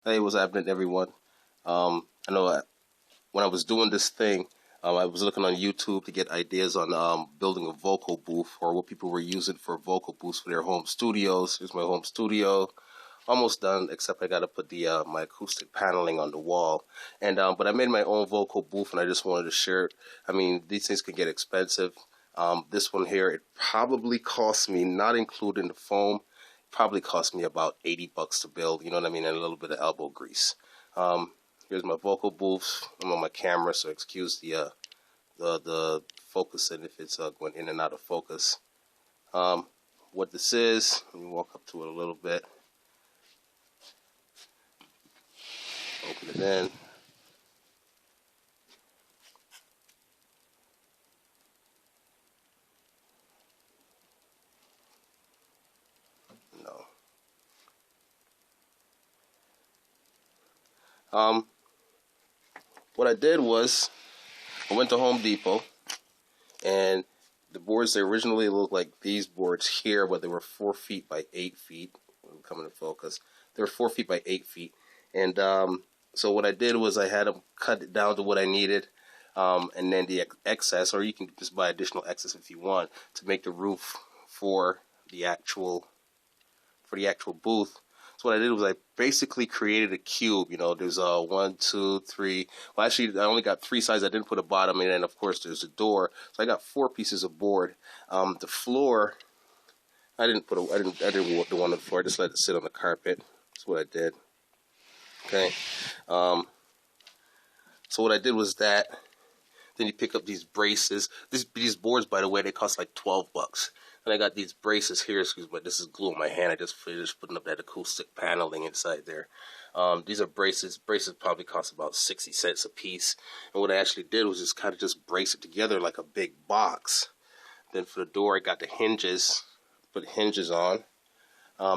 Hey, what's happening, everyone? I know when I was doing this thing, I was looking on YouTube to get ideas on building a vocal booth or what people were using for vocal booths for their home studios. Here's my home studio, almost done, except I got to put the my acoustic paneling on the wall. And but I made my own vocal booth, and I just wanted to share it. I mean, these things can get expensive. This one here, it probably cost me, not including the foam, probably cost me about $80 to build. You know what I mean, and a little bit of elbow grease. Um, Here's my vocal booth. I'm on my camera, so excuse the focusing if it's going in and out of focus. Um, what this is, let me walk up to it a little bit. Open it in. No. Um, what I did was I went to Home Depot, and the boards, they originally looked like these boards here, but they were 4 feet by 8 feet. Coming to focus, they were 4 feet by 8 feet, and so what I did was I had them cut it down to what I needed, and then the excess, or you can just buy additional excess if you want to make the roof for the actual booth. So what I did was I basically created a cube. You know, there's one, two, three. Well, actually, I only got three sides. I didn't put a bottom in, and of course, there's a door. So I got four pieces of board. The floor, I didn't want the one on the floor. I just let it sit on the carpet. That's what I did. Okay. Um, so what I did was that. Then you pick up these braces. These boards, by the way, they cost like $12. And I got these braces here. Excuse me, this is glue in my hand. I just finished putting up that acoustic paneling inside there. These are braces. Braces probably cost about 60 cents a piece. And what I actually did was just kind of just brace it together like a big box. Then for the door, I got the hinges. Put hinges on.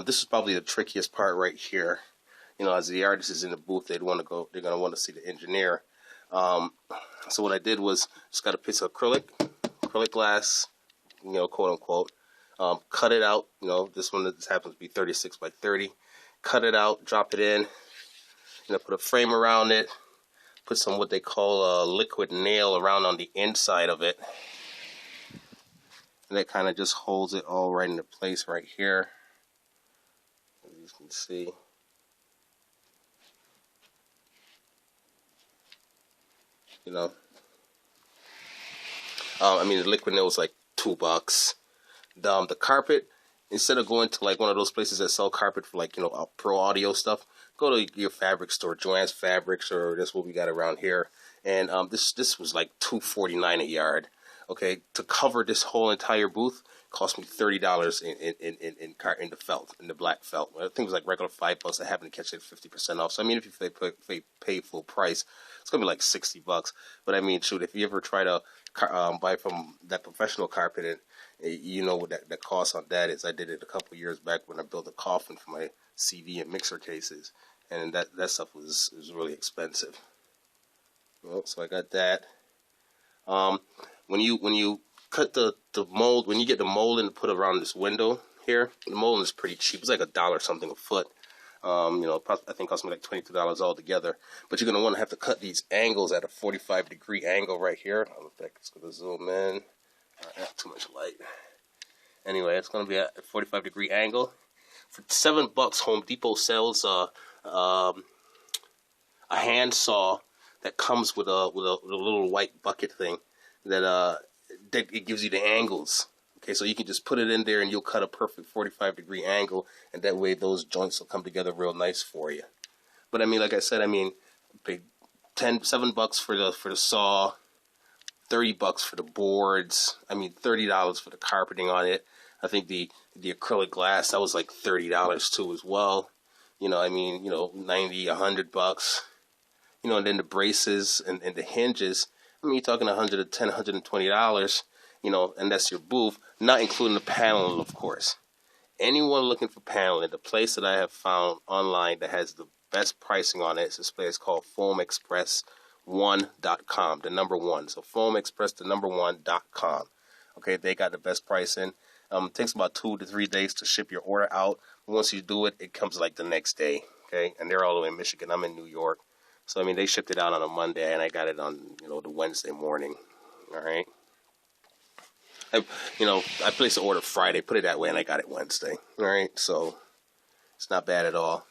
This is probably the trickiest part right here. You know, as the artist is in the booth, they're going to want to see the engineer. Um, so what I did was just got a piece of acrylic glass, you know, quote unquote. Cut it out. You know, this happens to be 36 by 30. Cut it out, drop it in. You know, put a frame around it. Put some what they call a liquid nail around on the inside of it, and that kind of just holds it all right into place right here, as you can see. You know, I mean, the liquid nail was like $2. The carpet, instead of going to like one of those places that sell carpet for like, you know, pro audio stuff, go to your fabric store, Joann's Fabrics, or that's what we got around here. And this was like $2.49 a yard. Okay, to cover this whole entire booth cost me $30 in the felt, in the black felt. I think it was like regular $5. I happened to catch it 50% off. So I mean, if you pay full price, it's gonna be like $60. But I mean, shoot, if you ever try to buy from that professional carpet, and you know what that cost on that is. I did it a couple years back when I built a coffin for my CD and mixer cases, and that stuff was really expensive. Well, so I got that. Um, when you cut the mold, when you get the molding to put around this window here, the molding is pretty cheap. It's like $1 something a foot. You know, I think it cost me like $22 altogether. But you're gonna want to have to cut these angles at a 45-degree angle right here. I don't know if that's gonna zoom in. Not too much light. Anyway, it's gonna be at a 45-degree angle. For $7, Home Depot sells a hand saw that comes with a little white bucket thing that it gives you the angles. Okay, so you can just put it in there and you'll cut a perfect 45-degree angle, and that way those joints will come together real nice for you. But I mean, like I said, I mean, paid $7 for the saw, $30 for the boards. I mean, $30 for the carpeting on it. I think the acrylic glass, that was like $30 too as well. You know, I mean, you know, 90, $100. You know, and then the braces and the hinges. I mean, you're talking $110, $120. You know, and that's your booth, not including the paneling, of course. Anyone looking for paneling, the place that I have found online that has the best pricing on it is this place called FoamExpress1.com, the number one. So FoamExpress, the number one.com. Okay, they got the best pricing. It takes about 2 to 3 days to ship your order out. Once you do it, it comes like the next day. Okay, and they're all the way in Michigan. I'm in New York, so I mean they shipped it out on a Monday, and I got it on the Wednesday morning. All right, I placed the order Friday, put it that way, and I got it Wednesday. All right, so it's not bad at all.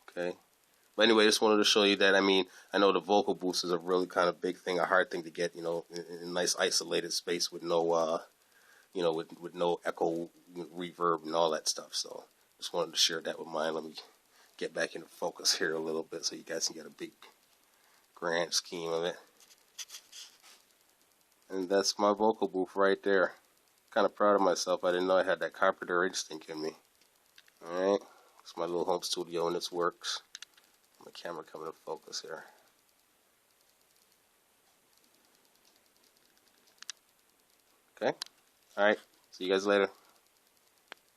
Okay. But anyway, just wanted to show you that. I mean, I know the vocal boost is a really kind of big thing, a hard thing to get, in a nice isolated space with no, with no echo, reverb, and all that stuff. So just wanted to share that with mine. Let me get back into focus here a little bit so you guys can get a big grand scheme of it. And that's my vocal booth right there. Kind of proud of myself. I didn't know I had that carpenter instinct in me. All right, it's my little home studio and this works. My camera coming to focus here. Okay. All right. See you guys later.